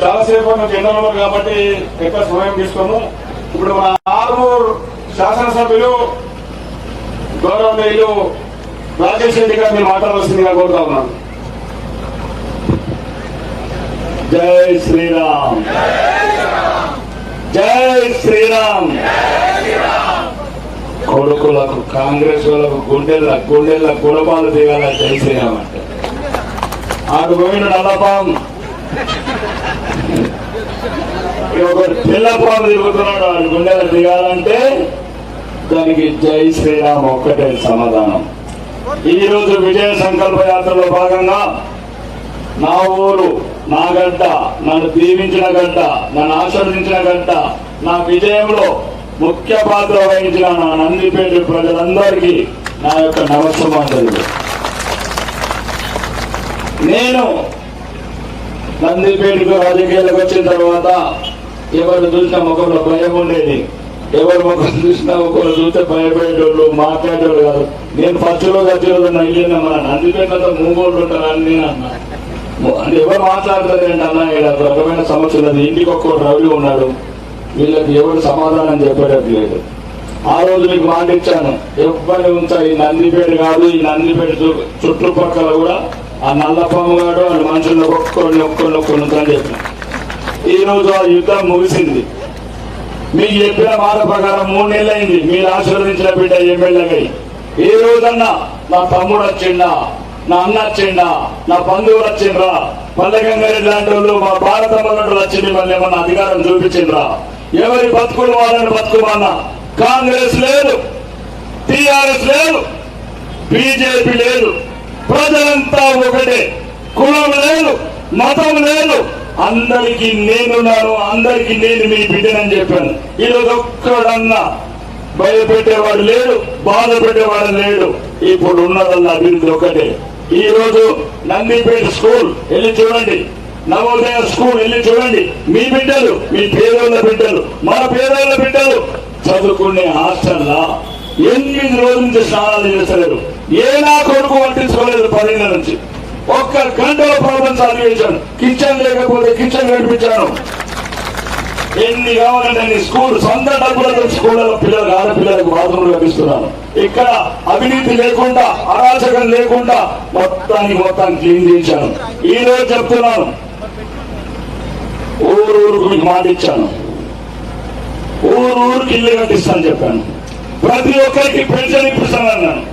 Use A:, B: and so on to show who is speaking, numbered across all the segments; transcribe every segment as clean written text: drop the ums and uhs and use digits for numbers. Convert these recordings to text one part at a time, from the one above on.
A: చాలాసేపు జనరల్ ఉన్నారు కాబట్టి ఎక్కువ సమయం తీసుకోము. ఇప్పుడు మన ఆర్మూర్ శాసనసభ్యులు గౌరవనీయులు రాజేష్ రెడ్డి గారు మీరు మాట్లాడవలసిందిగా కోరుతా ఉన్నాను. జై శ్రీరామ్, జై శ్రీరామ్. కొడుకులకు కాంగ్రెస్ వాళ్ళకు గుండెల కులపాలు దిగాల జై శ్రీరామ్ అంటే ఆడు పోయిన నల్లపాం ఒక తెల్లపాము తిరుగుతున్నాడు. ఆడు గుండెల దిగాలంటే దానికి జై శ్రీరామ్ ఒక్కటే సమాధానం. ఈ రోజు విజయ సంకల్ప యాత్రలో భాగంగా నా ఊరు, నా గడ్డ, నన్ను దీవించిన గడ్డ, నన్ను ఆశీర్వదించిన గడ్డ, నా విజయంలో ముఖ్య పాత్ర వహించిన నా నందిపేట ప్రజలందరికీ నా యొక్క నమస్కారాలు. నేను నందిపేటకు రాజకీయాలకు వచ్చిన తర్వాత ఎవరు చూసిన ముఖంలో భయం ఉండేది. ఎవరు ముఖం చూసినా ఒకరు చూస్తే భయపడేటోళ్ళు, మాట్లాడేవాళ్ళు కాదు. నేను ఫస్ట్ రోజు వచ్చిన ఇల్లు మన నందిపేటతో మూగోళ్ళు ఉంటారని నేను అన్నా. అంటే ఎవరు మాట్లాడతారు ఏంటి అన్న, ఇక్కడ రకమైన సమస్యలు. అది ఇంటికి ఒక్కరు రవి ఉన్నాడు, వీళ్ళకి ఎవరు సమాధానం చెప్పేటట్టు లేదు. ఆ రోజు మీకు మాట ఇచ్చాను, ఎవరిని ఉంచా ఈ నందిపేట కాదు, ఈ నందిపేట చుట్టుపక్కల కూడా ఆ నల్లపాము గాడు వాళ్ళ మనుషుల్లో ఒక్కొక్కరిని ఉంచని చెప్పిన. ఈ రోజు ఆ యుద్ధం ముగిసింది. మీకు చెప్పిన మాట ప్రకారం 3 నెలలు అయింది. మీరు ఆశీర్వదించిన బిడ్డ ఎమ్మెల్యేగా ఈ రోజన్నా నా తమ్ముడు వచ్చిండా, నా అన్న వచ్చిండా, నా బంధువులు వచ్చిండ్రా, పల్లెగంగారెడ్డి లాంటి వాళ్ళు, మా భారత మన్నట్లు వచ్చి మిమ్మల్ని ఏమన్నా అధికారం చూపించిండ్రా? ఎవరి బతుకులు వాళ్ళని బతుకుమన్నా. కాంగ్రెస్ లేదు, టీఆర్ఎస్ లేదు, బీజేపీ లేదు, ప్రజలంతా ఒకటే. కులం లేదు, మతం లేదు, అందరికీ నేనున్నాను, అందరికీ నేను మీ బిడ్డనని చెప్పాను. ఈరోజు ఒక్కడన్నా భయపెట్టేవాడు లేడు, బాధ పెట్టేవాడు లేడు. ఇప్పుడు ఉన్నదన్న అభివృద్ధి ఒకటే. ఈ రోజు నందిపేట స్కూల్ వెళ్ళి చూడండి, నవోదయ స్కూల్ వెళ్ళి చూడండి. మీ బిడ్డలు, మీ పేదోళ్ళ బిడ్డలు, మన పేదోళ్ళ బిడ్డలు చదువుకునే హాస్టల్లా 8 రోజుల నుంచి స్నానాలు చేస్తలేరు. ఏ నా కొడుకు పట్టించుకోలేదు. 10 ఏళ్ళ నుంచి ఒక్క గంటలో ప్రాబ్లమ్ సాల్వ్ చేశాను. కిచెన్ లేకపోతే కిచెన్ నడిపించాను. ఎన్ని కావాలంటే అన్ని స్కూల్ సొంత డబ్బులతో స్కూళ్ళలో పిల్లలకు, ఆడపిల్లలకు బాత్రూమ్లు లభిస్తున్నాను. ఇక్కడ అవినీతి లేకుండా, అరాచకం లేకుండా మొత్తం క్లీన్ చేశాను. ఈ రోజు చెప్తున్నాను, ఊరుకు మీకు మాట ఇచ్చాను, ఊరికి ఇల్లు కట్టిస్తాను చెప్పాను. ప్రతి ఒక్కరికి పెన్షన్ ఇప్పిస్తానన్నాను,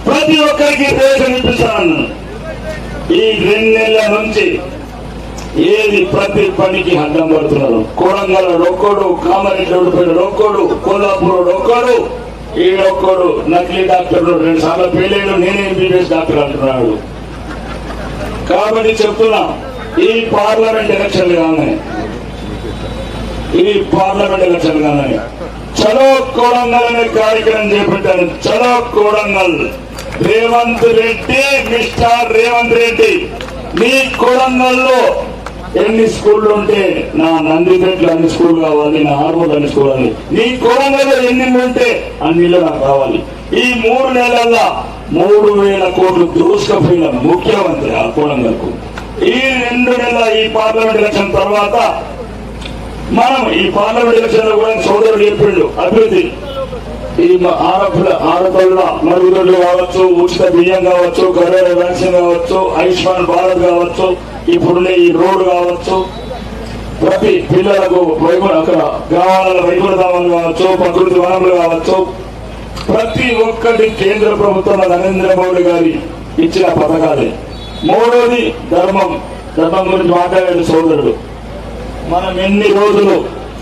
A: ప్రతి ఒక్కరికి రేషన్ ఇప్పిస్తానన్నాను. ఈ 2 నెలల నుంచి ఏది ప్రతి పనికి అడ్డం పడుతున్నారు. కొడంగల్ ఒక్కడు, కామారెడ్డి ఓడిపోయాడు ఒక్కడు, కోల్హాపూర్ ఒక్కడు, ఈడొక్కడు నకిలీ డాక్టర్లు 2 సార్లు పేలేడు, నేనే ఎంబీబీఎస్ డాక్టర్ అంటున్నాడు. కాబట్టి చెప్తున్నా, ఈ పార్లమెంట్ ఎలక్షన్ కానీ చలో కొడంగల్ అనే కార్యక్రమం చేపట్టాను. చలో కొడంగల్. రేవంత్ రెడ్డి, మిస్టర్ రేవంత్ రెడ్డి, మీ కొడంగల్లో ఎన్ని స్కూళ్ళు ఉంటే నా నందిపేటలో అన్ని స్కూల్ కావాలి, నా ఆర్మూర్ అన్ని స్కూల్ కావాలి. నీ కొడంగల్లో ఎన్ని ఉంటే అన్నిలో నాకు కావాలి. ఈ 3 నెలల్లో 3000 కోట్లు దూసుకుపోయిన ముఖ్యమంత్రి ఆ కొడంగల్కు. ఈ 2 నెలల ఈ పార్లమెంట్ ఎలక్షన్ తర్వాత మనం ఈ పార్లమెంట్ ఎలక్షన్ లో కూడా సోదరుడు చెప్పిండు అభివృద్ధి. ఈ ఆడపిల్ల మరుగుదొడ్లు కావచ్చు, ఉచిత బియ్యం కావచ్చు, గర్భ వ్యాక్సిన్ కావచ్చు, ఆయుష్మాన్ భారత్ కావచ్చు, ఇప్పుడున్న ఈ రోడ్డు కావచ్చు, ప్రతి పిల్లలకు అక్కడ గ్రామాలలో వైకుంఠధామాలు కావచ్చు, ప్రకృతి వనములు కావచ్చు, ప్రతి ఒక్కటి కేంద్ర ప్రభుత్వం నరేంద్ర మోడీ గారి ఇచ్చిన పథకాలే. 3వది ధర్మం. ధర్మం గురించి మాట్లాడాడు సోదరుడు. మనం ఎన్ని రోజులు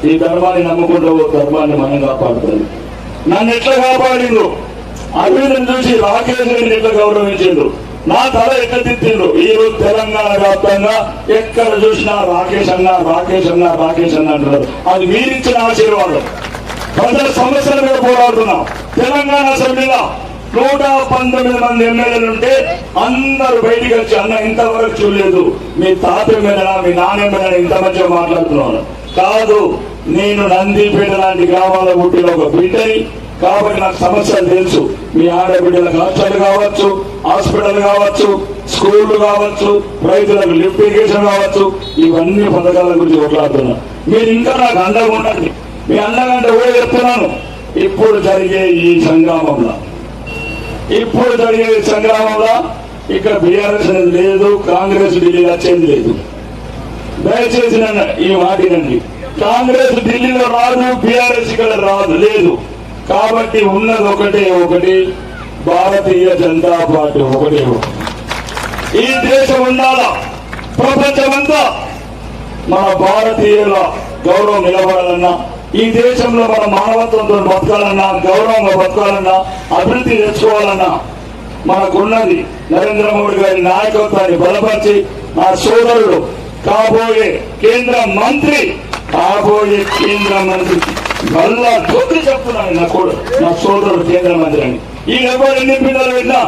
A: ఈ ధర్మాన్ని నమ్ముకుంటావో ధర్మాన్ని మనం కాపాడుతుంది. నన్ను ఎట్లా కాపాడిండు, అభివృద్ధిని చూసి రాకేష్ రెడ్డి ఎట్లా గౌరవించిండు, నా తల ఎట్లా తిట్టిండు. ఈ రోజు తెలంగాణ వ్యాప్తంగా ఎక్కడ చూసినా రాకేష్ అన్న, రాకేష్ అన్న, రాకేష్ అన్న అంటున్నారు. అది మీరిచ్చిన ఆశీర్వాదం. ప్రజల సమస్యల మీద పోరాడుతున్నాం. తెలంగాణ అసెంబ్లీలో 119 మంది ఎమ్మెల్యేలు ఉంటే అందరూ బయటికి వచ్చి, అన్న ఇంతవరకు చూడలేదు, మీ తాత ఎమ్మెల్యేనా, మీ నాన్న ఎమ్మెల్యేనా ఇంత మంచిగా మాట్లాడుతున్నాను. కాదు, నేను నందిపేట లాంటి గ్రామాల పుట్టిన ఒక బిడ్డని కాబట్టి నాకు సమస్యలు తెలుసు. మీ ఆడబిడ్డలకు హాస్టల్ కావచ్చు, హాస్పిటల్ కావచ్చు, స్కూళ్లు కావచ్చు, రైతులకు లిఫ్ట్ ఇరిగేషన్ కావచ్చు, ఇవన్నీ పథకాల గురించి కొట్లాడుతున్నాను. మీరు ఇంకా నాకు అండగా ఉండండి. మీ అండగంటే కూడా చెప్తున్నాను. ఇప్పుడు జరిగే ఈ సంగ్రామంలో ఇక్కడ బీఆర్ఎస్ అనేది లేదు, కాంగ్రెస్ ఢిల్లీలో వచ్చేది లేదు. దయచేసి ఈ మాటినండి. కాంగ్రెస్ ఢిల్లీలో రాదు, బీఆర్ఎస్ ఇక్కడ రాదు లేదు. కాబట్టి ఉన్నది ఒకటి భారతీయ జనతా పార్టీ ఒకటే. ఈ దేశం ఉండాలా, ప్రపంచమంతా మన భారతీయుల గౌరవం నిలబడాలన్నా, ఈ దేశంలో మన మానవత్వంతో బతకాలన్నా, గౌరవంగా బతకాలన్నా, అభివృద్ధి తెచ్చుకోవాలన్నా మనకున్నది నరేంద్ర మోడీ గారి నాయకత్వాన్ని బలపరిచి నా సోదరుడు కాబోయే కేంద్ర మంత్రి మళ్ళా తోటి చెప్తున్నాను. నా సోదరుడు కేంద్ర మంత్రి అని. ఈ ఎవరు ఎన్ని పిల్లలు వెళ్ళినా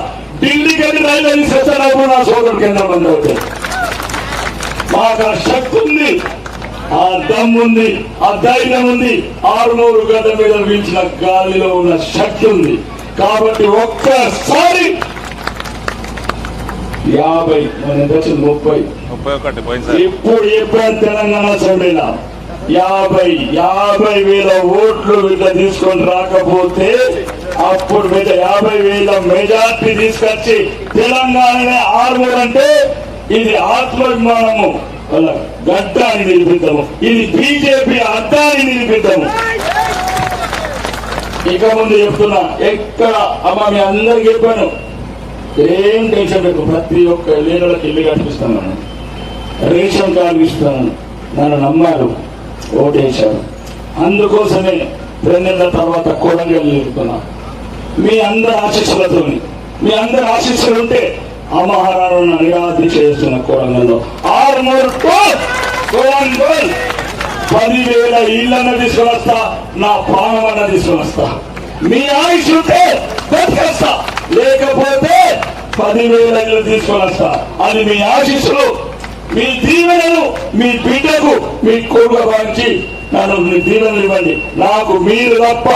A: ఢిల్లీకి వెళ్ళి రైలు తీసుకొచ్చినప్పుడు నా సోదరుడు కేంద్ర మంత్రి అవుతాడు. మాకు ఆ శక్తి ఉంది, ఆ దమ్ముంది, ఆ ధైర్యం ఉంది. 600 గంటల మీద వీల్చిన గాలిలో ఉన్న శక్తి ఉంది. కాబట్టి ఒక్కసారి 50 మన ఎంత వచ్చింది 30 ఇప్పుడు ఎప్పుడు తెలంగాణ అసెంబ్లీలో 50,000 ఓట్లు వీళ్ళు తీసుకొని రాకపోతే అప్పుడు 50,000 మెజార్టీ తీసుకొచ్చి తెలంగాణనే 6 అంటే ఇది ఆత్మాభిమానము గడ్డాన్ని నిలిపిద్దాము. ఇది బీజేపీ అడ్డాన్ని నిలిపిద్దాము. ఇక ముందు చెప్తున్నా, ఎక్కడ అమ్మ మీ అందరికి చెప్పాను, ఏం టెన్షన్ పెట్టు. ప్రతి ఒక్క లేనులకు ఇల్లు కట్టిస్తున్నాను, రేషన్ కార్డు ఇస్తున్నాను. నన్ను నమ్మారు, ఓటేశారు. అందుకోసమే 2 నెలల తర్వాత కొడంగల్ నిలుపుతున్నా. మీ అందరి ఆశీస్సులతో, మీ అందరి ఆశీస్సులు ఉంటే అమహారాలను నిరాదీక్ష చేస్తున్న కొడంగల్లో 10,000 ఇళ్లను తీసుకుని వస్తా, నా ప్రాణమన్న తీసుకుని వస్తా. మీ ఆయుష్ ఉంటే బతికేస్తా, లేకపోతే 10,000 ఇళ్లు తీసుకుని వస్తా. అది మీ ఆశీస్సులు, మీ దీవెనలు, మీ బిడ్డకు మీ కొడుకు భావించి నన్ను మీ దీవెనలు ఇవ్వండి. నాకు మీరు తప్ప,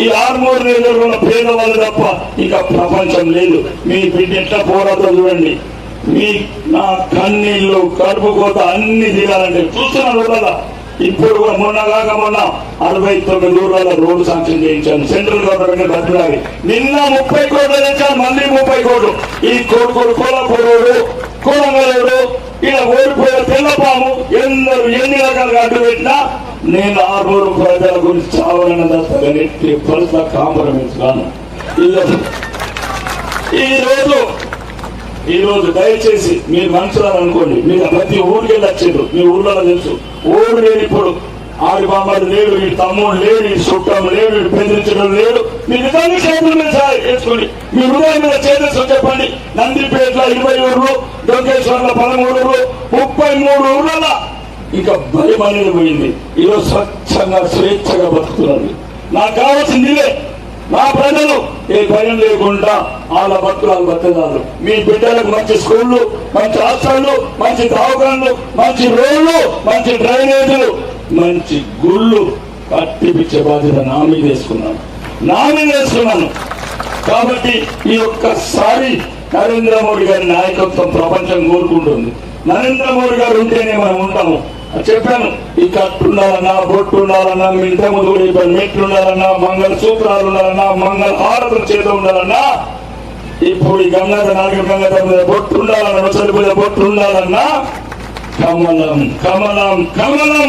A: ఈ 6 నియోజకవర్గంలో పేదవాళ్ళు తప్ప ఇంకా ప్రపంచం లేదు. మీ బిడ్డ ఎట్లా పోరాటం చూడండి. మీ నా కన్నీళ్లు, కడుపు కోత అన్ని తీరాలంటే చూస్తున్నాను ఊళ్ళలో. ఇప్పుడు కూడా మొన్న 69 ఊర్లలో రోడ్డు శాంక్షన్ చేయించాను. సెంట్రల్ గవర్నమెంట్ బతిలాగి నిన్న 30 కోట్లు తెచ్చాను, మళ్ళీ 30 కోట్లు. ఈ కోడుకోడు కోలపూరోడు, కోలంగలోడు, ఇలా ఓడిపోయే తెల్లపాము ఎందరూ ఎన్ని రకాలుగా అడ్డు పెట్టినా నేను 6 ప్రజల గురించి చావాలని దస్తాను. ఎట్టి పరిస్థితుల్లో కాంప్రమైజ్ కాను. ఈ రోజు దయచేసి మీరు మనుషులని అనుకోండి. మీరు ప్రతి ఊరికి వచ్చారు, మీ ఊర్లలో తెలుసు. ఊరు లేని ఇప్పుడు ఆడి బామ్మడు లేడు, ఈ తమ్ముడు లేడు, ఈ చుట్టం లేడు, ఈ బెదిరించడం లేడు. మీ నిజంగా చేతుల మీద వేసుకోండి, మీ హృదయం మీద చేసేసి చెప్పండి. నందిపేటలో 20 ఊర్లు, దొంగేశ్వర్లో 13 ఊర్లు, 33 ఊర్లలో ఇంకా భయం అనేది పోయింది. ఈరోజు స్వచ్ఛంగా స్వేచ్ఛగా బతుకుతున్నారు. నాకు కావాల్సింది ఇదే. మా ప్రజలు ఏ భయం లేకుండా వాళ్ళ బతుకులు బతకాలి. మీ బిడ్డలకు మంచి స్కూళ్లు, మంచి హాస్టళ్లు, మంచి దవాఖాన్లు, మంచి రోడ్లు, మంచి డ్రైనేజీలు, మంచి గుళ్ళు కట్టిపించే బాధ్యత నా మీద వేసుకున్నాను. కాబట్టి ఈ ఒక్కసారి నరేంద్ర మోడీ గారి నాయకత్వం ప్రపంచం కోరుకుంటుంది. నరేంద్ర మోడీ గారు ఉంటేనే మనం ఉంటాము. చెప్పాను, ఈ కట్టు ఉండాలన్నా, బొట్టు ఉండాలన్నా, మీ ఇంత ముందు కూడా చెప్పాను, మెట్లు ఉండాలన్నా, మంగళ సూత్రాలు ఉండాలన్నా, మంగళ హారతులు చేత ఉండాలన్నా, ఇప్పుడు ఈ గంగాధర మీద బొట్టు ఉండాలన్నా, ముసలి మీద బొట్టు ఉండాలన్నా కమలం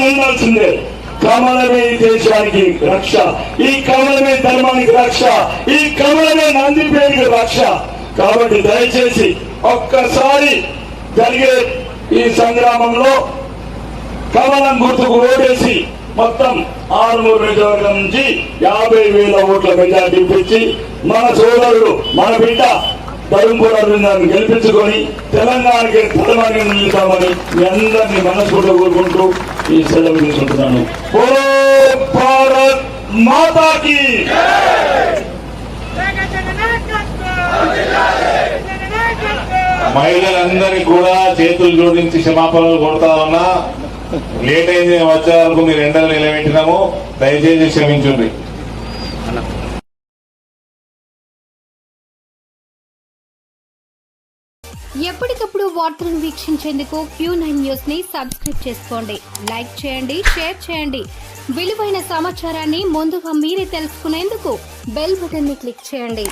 A: ఉండాల్సిందే. కమలమే ఈ దేశానికి రక్ష, ఈ కమలమే ధర్మానికి రక్ష, ఈ కమలమే నందిపేటకి రక్ష. కాబట్టి దయచేసి ఒక్కసారి జరిగే ఈ సంగ్రామంలో కమలం గుర్తుకు ఓటేసి మొత్తం 6 నియోజకవర్గం నుంచి 50,000 ఓట్ల మెజార్టీ ఇప్పించి మన సోదరుడు, మన బిడ్డ ధర్మపుర అరవిందాన్ని గెలిపించుకొని తెలంగాణకి తలమాని నిలుతామని మీ అందరినీ మనస్ఫూర్తిగా కోరుకుంటూ ఈ సెలవు తీసుకుంటున్నాను. బోలో భారత్ మాతాకి.
B: మహిళలందరికీ కూడా చేతులు జోడించి క్షమాపణలు కొడతామన్నా. లేట్ అయింది, వచ్చే వరకు మీరు ఎండలు నిలబెట్టినాము, దయచేసి క్షమించండి.
C: ఎప్పటికప్పుడు వార్తలను వీక్షించేందుకు Q9 న్యూస్ ని సబ్స్క్రైబ్ చేసుకోండి, లైక్ చేయండి, షేర్ చేయండి. విలువైన సమాచారాన్ని ముందుగా మీరే తెలుసుకునేందుకు బెల్ బటన్ ని క్లిక్ చేయండి.